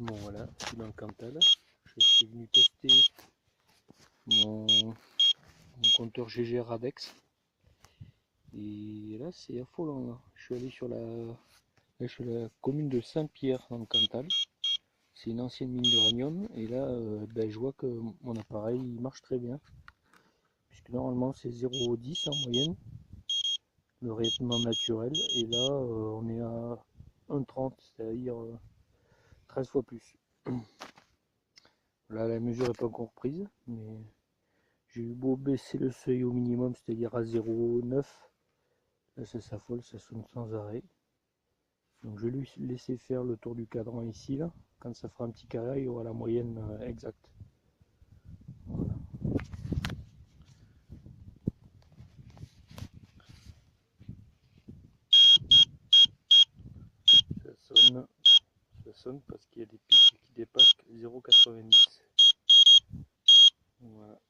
Bon voilà, je suis dans le Cantal. Je suis venu tester mon compteur GG Radex. Et là c'est affolant là. Je suis allé sur la commune de Saint-Pierre dans le Cantal. C'est une ancienne mine d'uranium et là je vois que mon appareil il marche très bien. Puisque normalement c'est 0,10 en moyenne, le rayonnement naturel. Et là on est à 1,30, c'est-à-dire 13 fois plus. Là la mesure n'est pas encore prise, mais j'ai eu beau baisser le seuil au minimum, c'est-à-dire à 0,9. Là ça s'affole, ça sonne sans arrêt. Donc je vais lui laisser faire le tour du cadran ici, là. Quand ça fera un petit carré, il y aura la moyenne exacte. Voilà. Ça sonne parce qu'il y a des pics qui dépassent 0,90. Voilà.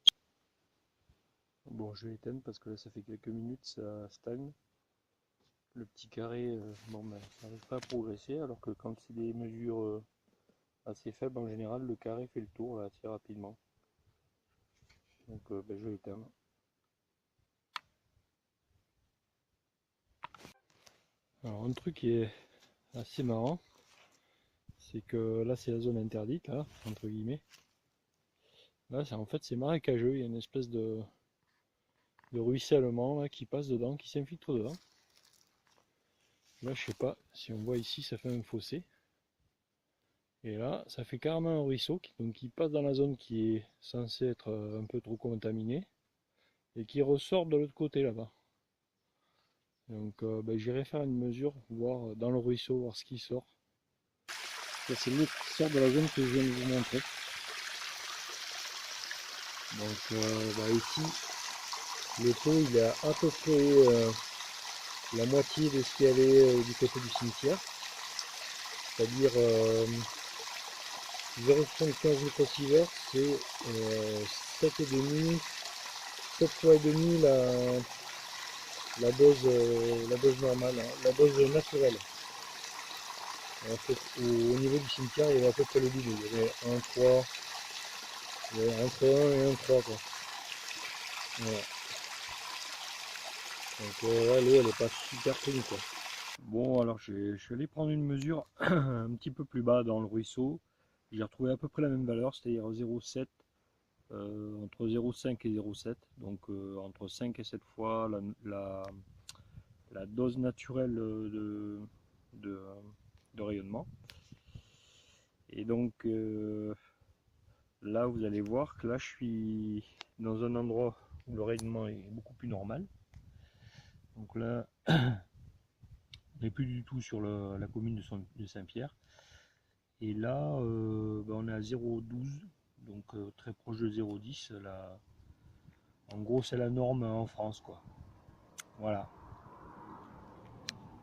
Bon, je vais éteindre parce que là ça fait quelques minutes, ça stagne. Le petit carré, ça n'arrive pas à progresser, alors que quand c'est des mesures assez faibles, en général, le carré fait le tour là, assez rapidement. Donc je vais éteindre. Alors un truc qui est assez marrant, c'est que là c'est la zone interdite, là, entre guillemets. Là en fait c'est marécageux, il y a une espèce de ruissellement là, qui passe dedans, qui s'infiltre dedans. Là je sais pas si on voit ici, ça fait un fossé. Et là ça fait carrément un ruisseau qui passe dans la zone qui est censée être un peu trop contaminée et qui ressort de l'autre côté là-bas. Donc j'irai faire une mesure, voir dans le ruisseau, voir ce qui sort. Ça c'est l'eau qui sort de la zone que je viens de vous montrer. Donc ici le taux il est à peu près la moitié de ce qu'il y avait du côté du cimetière, c'est-à-dire 0,75 microsieverts, c'est 7,5, 7 fois et demi la dose normale, hein, la dose naturelle. En fait, au niveau du cimetière, il y avait à peu près le double, il y avait 1,3, il y avait entre 1 et 1,3 quoi. Voilà. Donc là, l'eau elle est pas super clean quoi. Bon, alors je suis allé prendre une mesure un petit peu plus bas dans le ruisseau. J'ai retrouvé à peu près la même valeur, c'est-à-dire 0,7, entre 0,5 et 0,7. Donc entre 5 et 7 fois la dose naturelle de, de rayonnement. Et donc là, vous allez voir que là, je suis dans un endroit où le rayonnement est beaucoup plus normal. Donc là, on n'est plus du tout sur la commune de Saint-Pierre. Et là, on est à 0,12, donc très proche de 0,10. En gros, c'est la norme en France, quoi. Voilà.